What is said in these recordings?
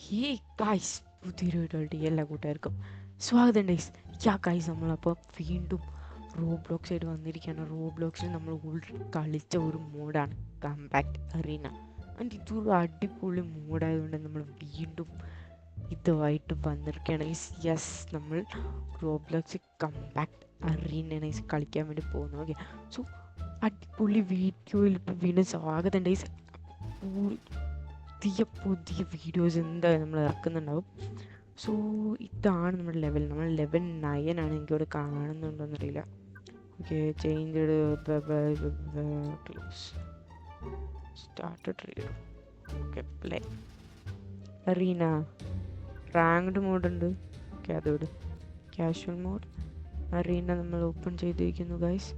Hey guys, പുതിയൊരു വീഡിയോയിലോട്ട് എല്ലാ കൂട്ടുകാർക്കും സ്വാഗതം ഗൈസ്. ഗൈസ്, നമ്മളപ്പോൾ വീണ്ടും റോബ്ലോക്സ് ആയിട്ട് വന്നിരിക്കുകയാണ്. റോബ്ലോക്സിൽ നമ്മൾ കളിച്ച ഒരു മോഡാണ് കമ്പാക്ട് അറീന. ആൻഡ് ഇതൊരു അടിപൊളി മോഡായതുകൊണ്ട് നമ്മൾ വീണ്ടും ഇതുമായിട്ട് വന്നിരിക്കുകയാണ്. യെസ്, നമ്മൾ റോബ്ലോക്സ് കമ്പാക്ട് അറീനയാണ് കളിക്കാൻ വേണ്ടി പോകുന്നത്. ഓക്കെ, സോ അടിപൊളി വീഡിയോയിൽ വീണ്ടും സ്വാഗതം ഗൈസ്. പുതിയ പുതിയ വീഡിയോസ് എന്തായാലും നമ്മൾ ഇറക്കുന്നുണ്ടാവും. സോ ഇതാണ് നമ്മുടെ ലെവൽ. നമ്മൾ ലെവൽ 9 ആണ്. എനിക്കിവിടെ കാണുന്നുണ്ടോയെന്നറിയില്ല. Okay, change start trade. Okay, play arena. Ranked മോഡുണ്ട്. ഓക്കെ, അതോട് കാഷ്വൽ മോഡ് അറീന നമ്മൾ ഓപ്പൺ ചെയ്തിരിക്കുന്നു ഗൈസ്.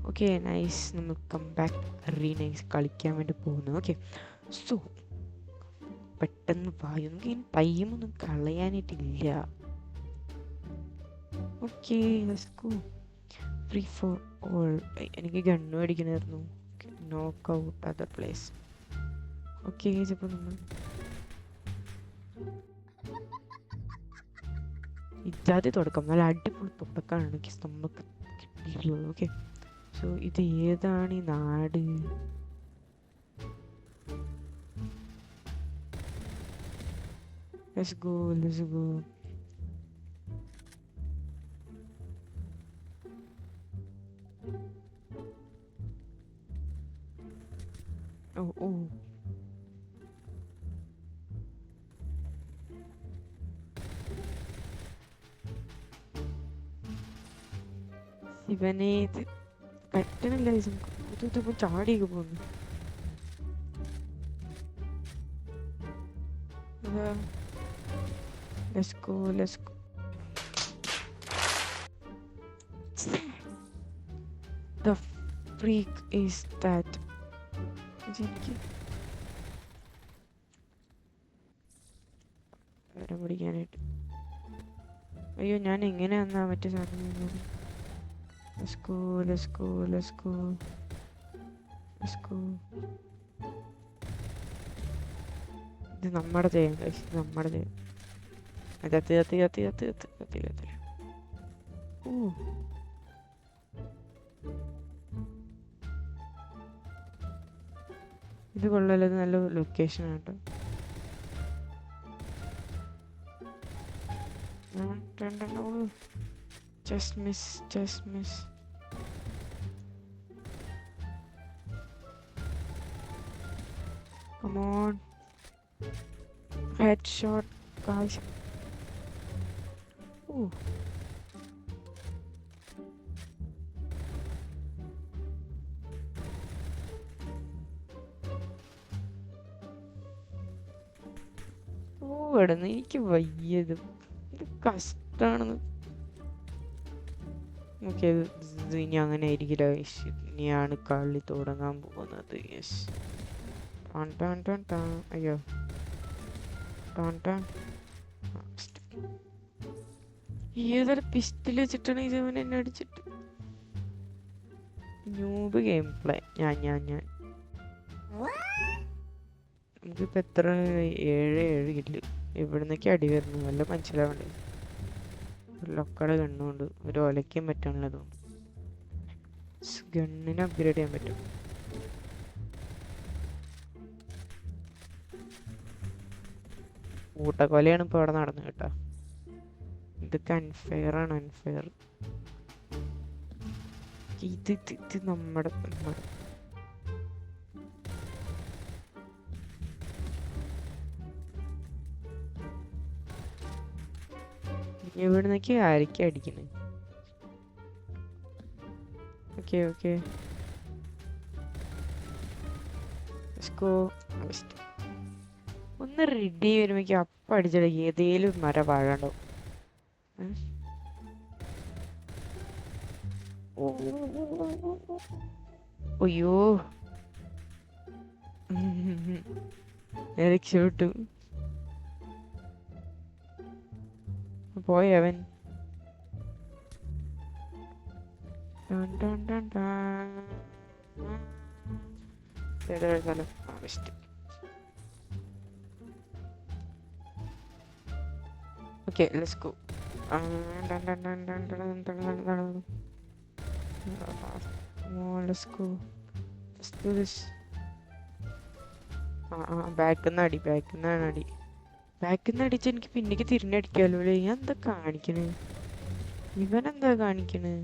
Okay, nice. നമ്മൾ കമ്പാക്ട് അറീന കളിക്കാൻ വേണ്ടി പോകുന്നു. ഓക്കെ, സോ പെട്ടെന്ന് വായു. നമുക്ക് ഇനി ടൈമൊന്നും കളയാനായിട്ടില്ല. Okay, free for all. എനിക്ക് ഗണ്ണ് മേടിക്കണമായിരുന്നു. Knock out other place. Okay, ഇപ്പോൾ നമ്മൾ ഇജാതി തുടക്കം, നല്ല അടിപൊളി തുടക്കമാണ് എനിക്ക് നമുക്ക് കിട്ടിയിട്ടുള്ളത്. ഓക്കെ, സോ ഇത് ഏതാണ് ഈ നാട്? Let's go, let's go. Oh, oh. ഇവനെ ഇത് പറ്റണില്ല. ഇതിപ്പോ ചാടിയൊക്കെ പോകുന്നു. Let's go, let's go. The freak is that? എനിക്ക് അവരെ പിടിക്കാനായിട്ട്. അയ്യോ, ഞാൻ എങ്ങനെയാന്നാ മറ്റേ സാധനം. Let's go, let's go, let's go, let's go. ഇത് നമ്മുടെ ചെയ്യാം കഴിച്ച്, നമ്മുടെ ചെയ്യാം. കത്തി കത്തി കത്തി കത്തി കത്തി കത്തി കത്തി. ഓ, ഇത് കൊള്ളാലോ. ഇത് നല്ല ലൊക്കേഷൻ ആട്ടോ. Just miss, just miss. Come on. Headshot, guys. Ooh. എടന്ന് എനിക്ക് വയ്യത്. ഇത് കഷ്ടാണെന്ന്. ഓക്കെ, ഇത് ഇനി അങ്ങനെ ആയിരിക്കില്ല. ഇനിയാണ് കളി തുടങ്ങാൻ പോകുന്നത്. യെസ്. അയ്യോ, ഏതൊരു പിസ്റ്റൽ വെച്ചിട്ടാണ് ഇവൻ എന്നെ അടിച്ചിട്ട്. Noob game play. ഞാൻ നമുക്കിപ്പോൾ എത്ര 7 കില്ല്. എവിടുന്നൊക്കെ അടി വരുന്നു വല്ല മനസ്സിലാവണ്ടേ. ലൊക്കടെ ഗണ്ണുകൊണ്ട് ഒരു ഒലയ്ക്കാൻ പറ്റാണല്ലോ തോന്നുന്നു. ഗണ്ണിനെ അപ്ഗ്രേഡ് ചെയ്യാൻ പറ്റും. കൂട്ടക്കൊലയാണ് ഇപ്പോൾ അവിടെ നടന്നത് കേട്ടോ. ഇതൊക്കെ അൺഫെയർ ആണ്, അൺഫെയർ. ഇത് നമ്മുടെ എവിടുന്നൊക്കെ ആരൊക്കെ അടിക്കണേ. ഓക്കെ ഓക്കെ, ഒന്ന് റെഡി വരുമ്പോഴേക്കും അപ്പം അടിച്ചട ഏതേലും മരം വാഴണ്ടാവും. അയ്യോ, രക്ഷപ്പെട്ടു. പോയവൻ. സ്ഥലം. Okay, let's go. Come on, let's go. Let's do this. ബാക്കിന്ന് അടി. ബാക്കിന്ന് അടിച്ച് എനിക്ക് പിന്നേക്ക് തിരിഞ്ഞടിക്കാലോ അല്ലേ? ഞാൻ എന്താ കാണിക്കണേ? ഇവനെന്താ കാണിക്കണേ?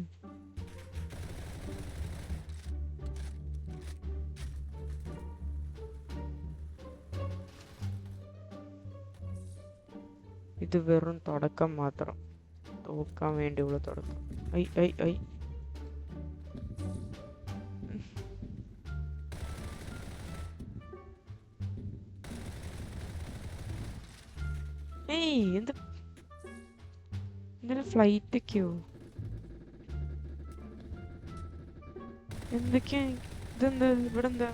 ഇത് വെറും തുടക്കം മാത്രം. തോക്കാൻ വേണ്ടിയുള്ള തുടക്കം. ഐ ഐ ഐ ഏയ് എന്താ ഇന്നലെ ഫ്ലൈറ്റ് ഒക്കെയോ എന്തൊക്കെയാ? ഇതെന്താ ഇവിടെ എന്താ?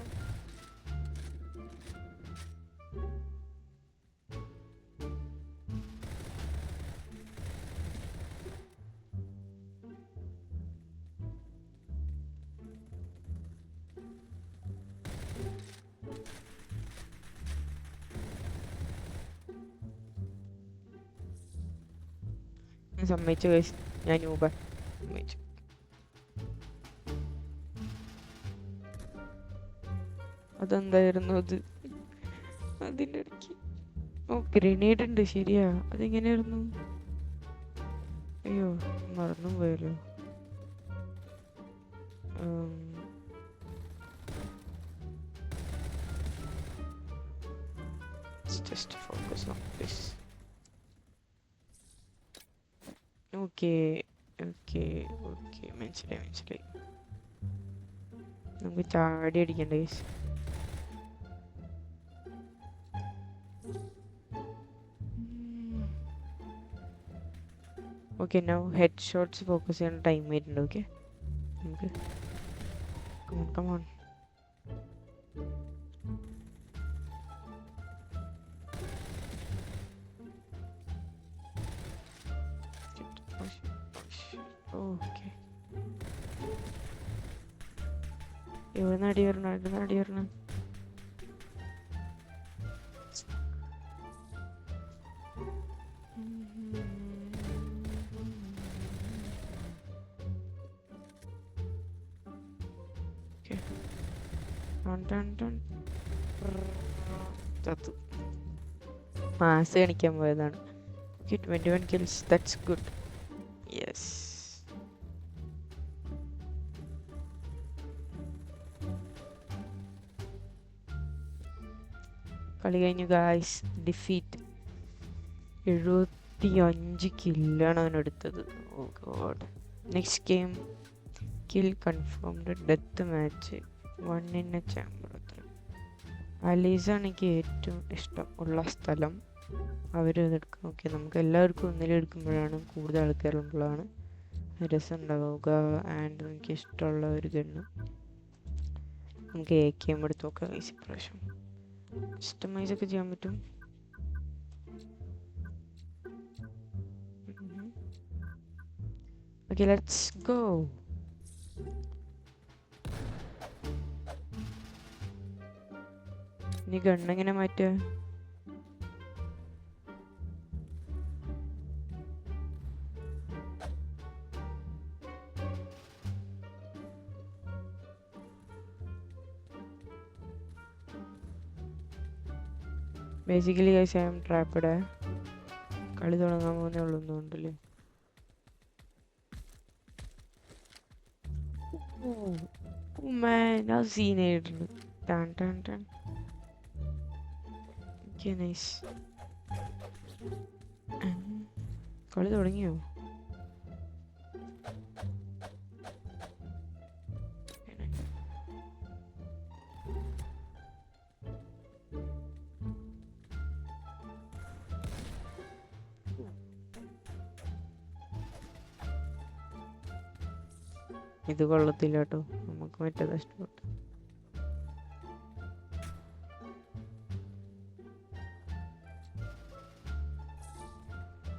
സമ്മതിച്ചു guys. ഞാൻ ഊബർ സമ്മതിച്ചു. അതെന്തായിരുന്നു അത്? അതിൻ്റെ ഇടയ്ക്ക് ഗ്രനേഡ് ഉണ്ട്. ശരിയാ, അതെങ്ങനെയായിരുന്നു? അയ്യോ മറന്നു പോയല്ലോ. Just focus on this. Okay, മനസ്സിലായി. നമുക്ക് ചാടി അടിക്കണ്ടേ? Okay, now head shots focus ചെയ്യാൻ ടൈം ആയിട്ടുണ്ട്. ഓക്കെ, നമുക്ക് കമോൺ ഓക്കെ. എവിടുന്ന് അടി വരണം? മാസ് കാണിക്കാൻ പോയതാണ്. 21 kills, that's good. Yes. കളി കഴിഞ്ഞു ഗായ്സ്. ഡിഫീറ്റ്. 75 കില്ലാണ് അവനെടുത്തത്. Oh God. Next game kill confirmed. Death match 1 in a chamber. അലീസാണ് എനിക്ക് ഏറ്റവും ഇഷ്ടം ഉള്ള സ്ഥലം. അവരിതെടുക്കും. ഓക്കെ, നമുക്ക് എല്ലാവർക്കും ഒന്നിലെടുക്കുമ്പോഴാണ് കൂടുതൽ ആൾക്കാരുള്ളതാണ് രസം ഉണ്ടാവുക. ആൻഡ് എനിക്ക് ഇഷ്ടമുള്ള ഒരു ഗണ്ണ് നമുക്ക് AK എടുത്ത് നോക്കാം. ഇപ്രാവശ്യം കസ്റ്റമൈസ് ഒക്കെ ചെയ്യാൻ പറ്റും. Okay, let's go. ഇനി ഗണ്ണെങ്ങനെ മാറ്റുക? Basically guys I am trapped. കളി തുടങ്ങാൻ പോകുന്നേ ഉള്ളൂ എന്നുണ്ടല്ലേ. ആ സീനായിട്ടുണ്ട്. കളി തുടങ്ങിയോ? ഇത് കൊള്ളത്തില്ല കേട്ടോ, നമുക്ക് മറ്റേത് ഇഷ്ടപ്പെട്ടു.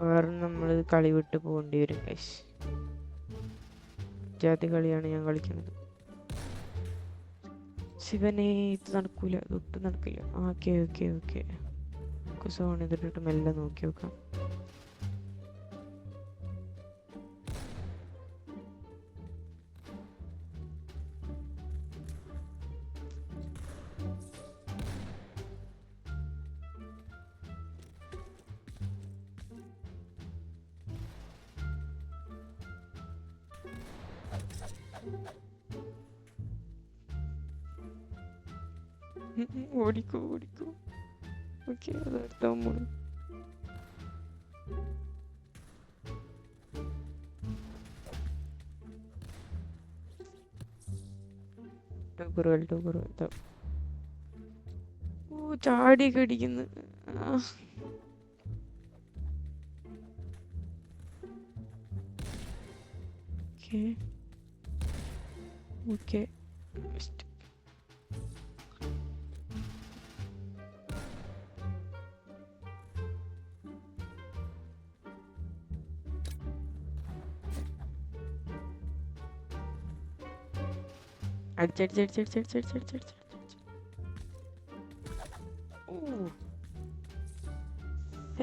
വേറെ നമ്മൾ കളി വിട്ട് പോകേണ്ടി വരും ഗൈസ്. ജാതി കളിയാണ് ഞാൻ കളിക്കുന്നത്. ശിവനെ ഇത് നടക്കൂല, ഇതൊട്ടും നടക്കില്ല. ഓക്കെ സോൺ ഇതിട്ട് മെല്ലെ നോക്കി നോക്കാം. ഓടിക്കോ ഓടിക്കോ. ഓക്കെ, അത് എടുത്താൽ പോണു. ഓ, ചാടിയൊക്കെ അടിക്കുന്നു. Okay okay. അടിച്ചടിച്ചടിച്ചടിച്ചടിച്ചടിച്ചടിച്ചടിച്ചടിച്ചടിച്ചടിച്ച്. ഓ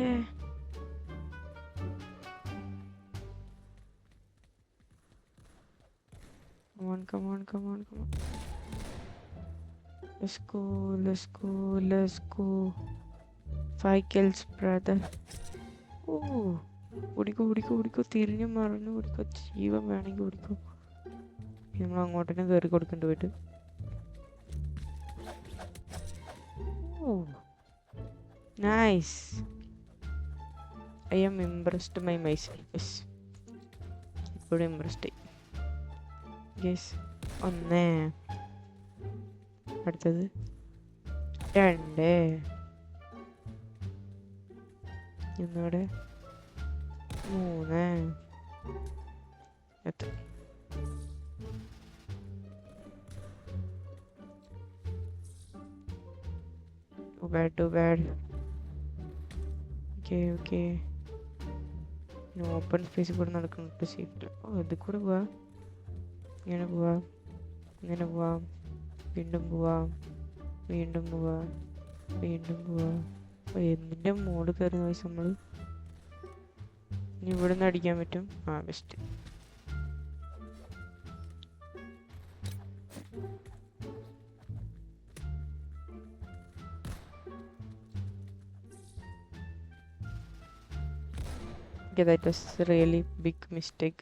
ഏ come on, come on, come on. Let's go, let's go, let's go. 5 kills, brother. ഓ, ഓടിക്കോ ഓടിക്കോ ഓടിക്കോ. തിരിഞ്ഞു മറിഞ്ഞു ഓടിക്കോ. ജീവൻ വേണമെങ്കിൽ ഓടിക്കോ. നമ്മൾ അങ്ങോട്ടന്നെ കയറി കൊടുക്കണ്ട പോയിട്ട്. Oh, nice. I am impressed by myself. Yes, ഇപ്പോഴും ഇംപ്രസ്ഡ് ആയി. യെസ്. 1, അടുത്തത് 2, ഒന്നുകൂടെ 3. എത്ര? Too bad. Okay. ഓപ്പൺ സ്പേസിൽ കൂടെ നടക്കുന്നുണ്ട് സീറ്റിൽ. ഓ, ഇത് കൂടെ പോവാം. ഇങ്ങനെ പോവാം, ഇങ്ങനെ പോവാം, വീണ്ടും പോവാം, വീണ്ടും പോവാം, വീണ്ടും പോവാം. എന്തിൻ്റെ മോഡ് കയറുന്ന വയസ്സ് നമ്മൾ. ഇനി ഇവിടെ നിന്ന് അടിക്കാൻ പറ്റും. Best. Okay, that was a really big mistake.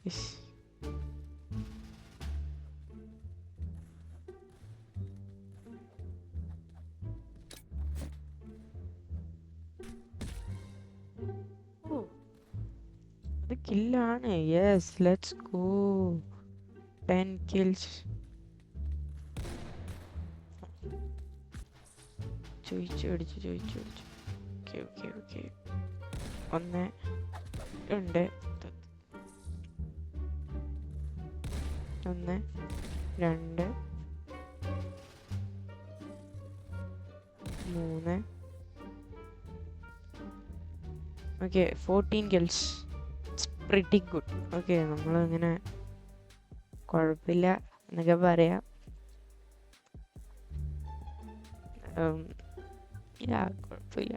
Oh, the kill ആണ്. Yes, let's go. 10 kills. ചോദിച്ചു. Okay. 1, 2, 1, 2, 3. Okay, 14 kills. It's pretty good. Okay, നമ്മളിങ്ങനെ കുഴപ്പമില്ല എന്നൊക്കെ പറയാം. കുഴപ്പമില്ല.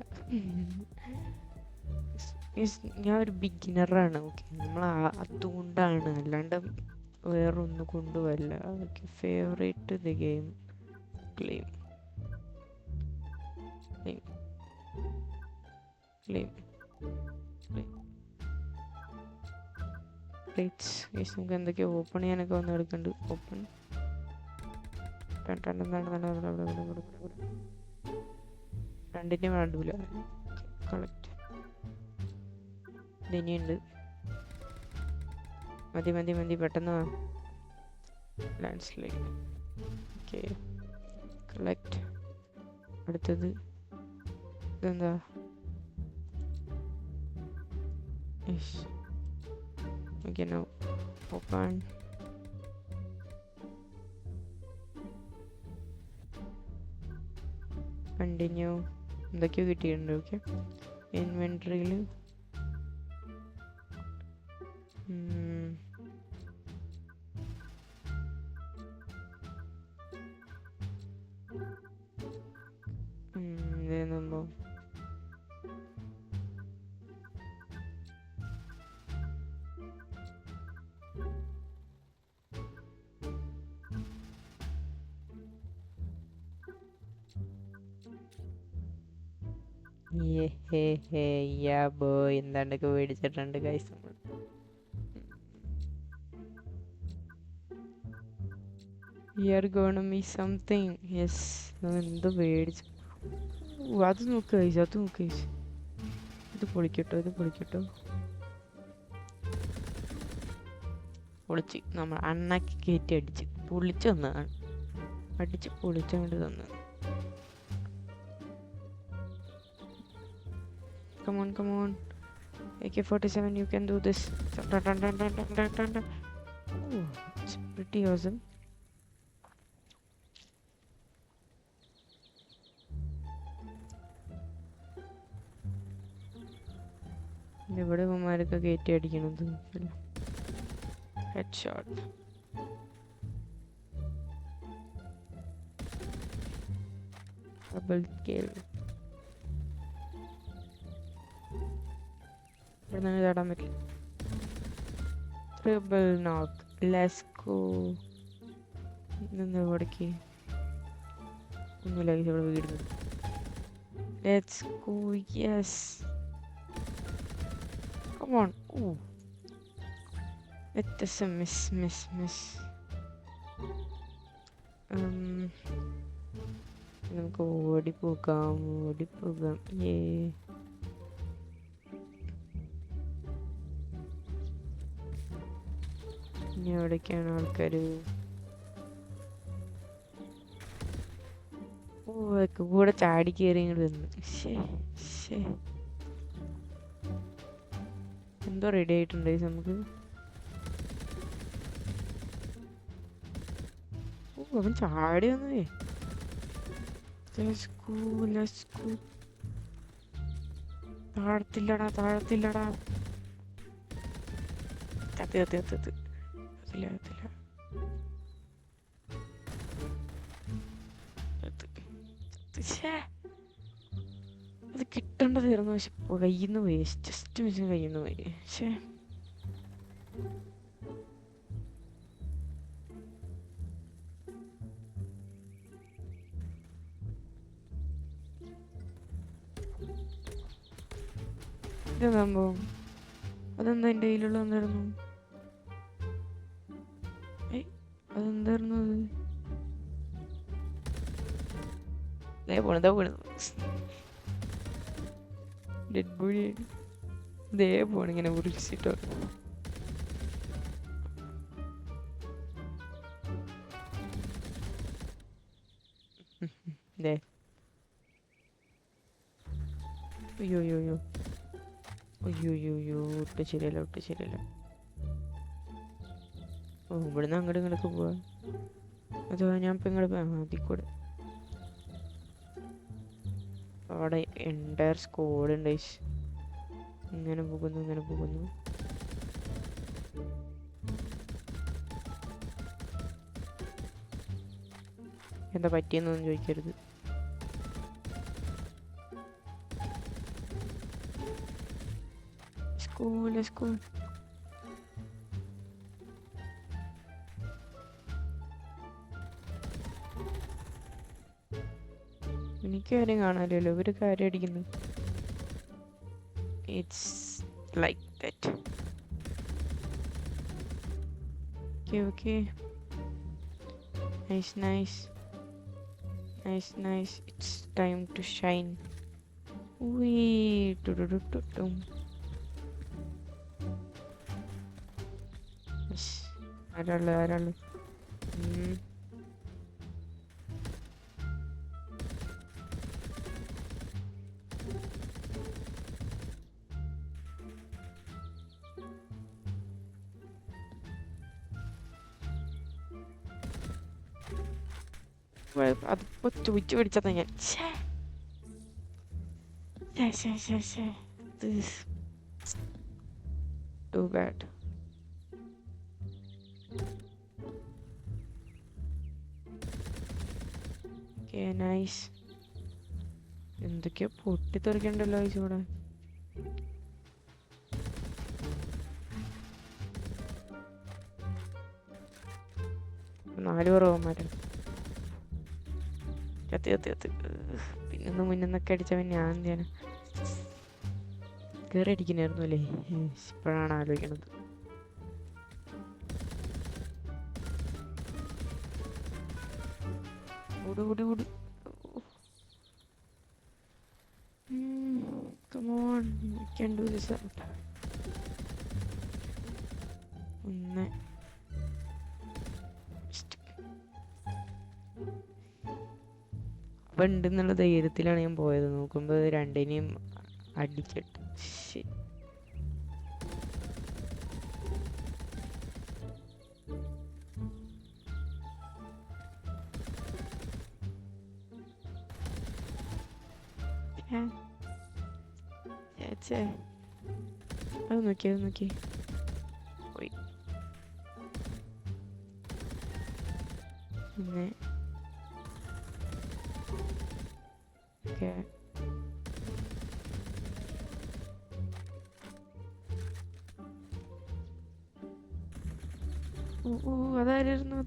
ഞാൻ ഒരു ബിഗിനറാണ്. ഓക്കെ, നമ്മൾ അതുകൊണ്ടാണ്, അല്ലാണ്ട് വേറൊന്നും കൊണ്ടുവരില്ല. Okay, favourite the game claim. നമുക്ക് എന്തൊക്കെയോ ഓപ്പൺ ചെയ്യാനൊക്കെ വന്ന് എടുക്കുന്നുണ്ട്. ഓപ്പൺ രണ്ടിൻ്റെയും വേണ്ടൂല. കളക്ട് ഇനിയുണ്ട്. മതി പെട്ടെന്ന്. Landslide. Okay, collect. അടുത്തത് ഇതെന്താ? Okay, no open. കണ്ടിന്യൂ. എന്തൊക്കെയോ കിട്ടിയിട്ടുണ്ട്. ഓക്കെ, ഇൻവെൻട്രിയിൽ ഇതെന്താ? എന്താണ്ടൊക്കെ മേടിച്ചിട്ടുണ്ട് ഗൈസ് നമ്മൾ. Here gonna me something. Yes. എന്തോ പേടിച്ചു. അത് നോക്ക് ഗൈസ്, അത് നോക്ക് ഗൈസ്. ഇത് പൊളിക്കട്ടോ, ഇത് പൊളിക്കട്ടോ. പൊളിച്ച് നമ്മൾ അണ്ണാക്കി കയറ്റി അടിച്ച് പൊളിച്ച് തന്നതാണ്. അടിച്ച് പൊളിച്ചങ്ങോട്ട് തന്നു. Come on, come on. AK-47, you can do this. Ooh, it's pretty awesome. ഇവിടെ ഇവന്മാരൊക്കെ കയറ്റി അടിക്കണത്. Head shot. Double kill. ഇവിടെ നിന്ന് ചാടാൻ പറ്റില്ല. Triple knock. Let's go. ഇതെന്താ ഇവിടേക്ക് ഒന്നുമില്ല ഇവിടെ വീട്. Let's go. Yes. Come on. Ooh. It is a miss. നമുക്ക് ഓടിപ്പോകാം. ഇനി എവിടേക്കാണ് ആൾക്കാർ? ഒക്കെ കൂടെ ചാടി കയറി ഇങ്ങോട്ട് വന്നു. എന്തോ റെഡി ആയിട്ടുണ്ട് നമുക്ക്. അവൻ ചാടി വന്നേ. താഴത്തില്ലടാ. കത്തില്ല. അത് കിട്ടേണ്ടതായിരുന്നു. പക്ഷെ കയ്യിൽ നിന്ന് പോയി. ജസ്റ്റ് മിഷൻ കയ്യിൽ നിന്ന് പോയി. പക്ഷേ ഇതാ സംഭവം. അതെന്താ എൻ്റെ കയ്യിലുള്ള എന്തായിരുന്നു? അതെന്തായിരുന്നു അത്? പോണു ഡെഡ് ബോഡി. പോണിങ്ങനെ ഉരുളിച്ചിട്ടോ. അയ്യോ ഒട്ടും ശരിയല്ല. ഇവിടുന്ന് അങ്ങോട്ട് ഇങ്ങോട്ടൊക്കെ പോവാ. അഥവാ ഞാൻ ഇപ്പം ഇങ്ങോട്ട് അതിക്കൂടെ. അവിടെ എൻ്റയർ സ്ക്വാഡ് ഉണ്ട്. ഇങ്ങനെ പോകുന്നു. എന്താ പറ്റിയെന്നൊന്നും ചോദിക്കരുത്. സ്കൂൾ എനിക്കാരും കാണാമല്ലോ. ഇവര് കാര്യം അടിക്കുന്നു. It's like that. Okay. Nice. It's time to shine. ആരാള്? അതിപ്പോ ചോദിച്ചു പിടിച്ചതാ ഞാൻ. Too bad. Okay, nice. എന്തൊക്കെയോ പൊട്ടിത്തെറിക്കണ്ടല്ലോ ഇവിടെ. നാല് കുറവന്മാര്. കത്തി. പിന്നൊന്ന് മുന്നൊക്കെ അടിച്ചവൻ ഞാൻ എന്താണ് കയറി അടിക്കുന്നായിരുന്നു അല്ലേ? ഇപ്പോഴാണ് ആലോചിക്കണത്. ഓട് ഓട് ഓട്. Come on, we can do this. ഒന്ന് അപ്പം ഉണ്ടെന്നുള്ള ധൈര്യത്തിലാണ് ഞാൻ പോയത്. നോക്കുമ്പോൾ രണ്ടിനെയും അടിച്ചിട്ട് അത് നോക്കി പോയി. പിന്നെ അതായിരുന്നു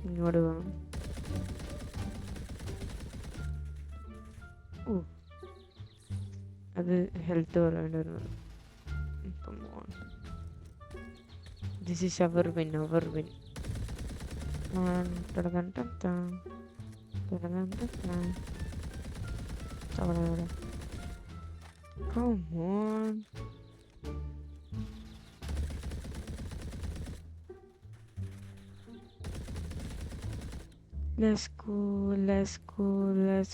ഇങ്ങോട്ട് പോകണം. അത് health കുറവേണ്ടി. This is our win. Come on. Let's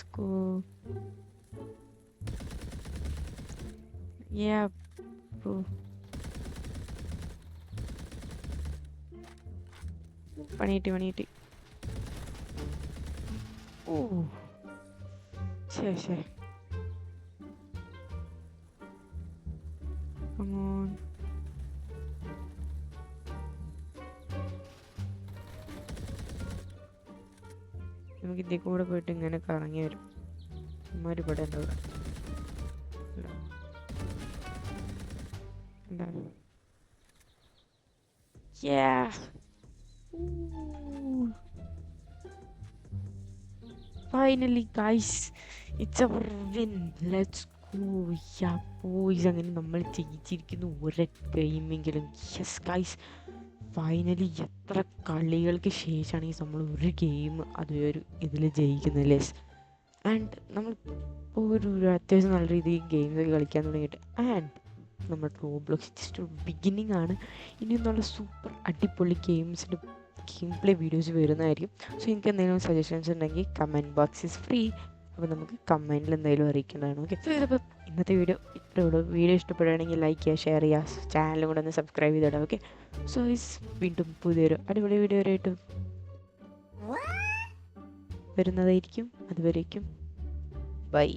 go. Yeah, bro. പണിയിട്ട് ശരി. Come on. നമുക്ക് ഇതിൽ കൂടെ പോയിട്ട് ഇങ്ങനെ കറങ്ങി വരും. അമ്മമാർ ഇവിടെ ഉണ്ടാവും. Yeah. Finally guys, it's our win. Let's go. Yeah boys, അങ്ങനെ നമ്മൾ ജയിച്ചിരിക്കുന്നു ഒരു ഗെയിമെങ്കിലും. യെസ് ഗൈസ്, ഫൈനലി എത്ര കളികൾക്ക് ശേഷമാണ് ഈ നമ്മൾ ഒരു ഗെയിം അതൊരു ഇതിൽ ജയിക്കുന്നത്. ആൻഡ് നമ്മൾ ഒരു അത്യാവശ്യം നല്ല രീതിയിൽ ഗെയിംസൊക്കെ കളിക്കാൻ തുടങ്ങിയിട്ട്. ആൻഡ് നമ്മുടെ റോബ്ലോക്സ് ജസ്റ്റ് ഒരു ബിഗിനിങ് ആണ്. ഇനി നല്ല സൂപ്പർ അടിപൊളി ഗെയിംസിൻ്റെ ഗെയിം പ്ലേ വീഡിയോസ് വരുന്നതായിരിക്കും. സോ എനിക്ക് എന്തെങ്കിലും സജഷൻസ് ഉണ്ടെങ്കിൽ കമൻറ്റ് ബോക്സ് ഈസ് ഫ്രീ. അപ്പോൾ നമുക്ക് കമൻറ്റിൽ എന്തെങ്കിലും അറിയിക്കേണ്ടതാണ്. ഓക്കെ, സോ ഇതിപ്പോൾ ഇന്നത്തെ വീഡിയോ ഇത്രയേ ഉള്ളൂ. വീഡിയോ ഇഷ്ടപ്പെടുകയാണെങ്കിൽ ലൈക്ക് ചെയ്യുക, ഷെയർ ചെയ്യുക, ചാനലും കൂടെ ഒന്ന് സബ്സ്ക്രൈബ് ചെയ്തിടാം. ഓക്കെ, സോ വീണ്ടും പുതിയൊരു അടിപൊളി വീഡിയോ ആയിട്ട് വരുന്നതായിരിക്കും. അതുവരേക്കും ബൈ.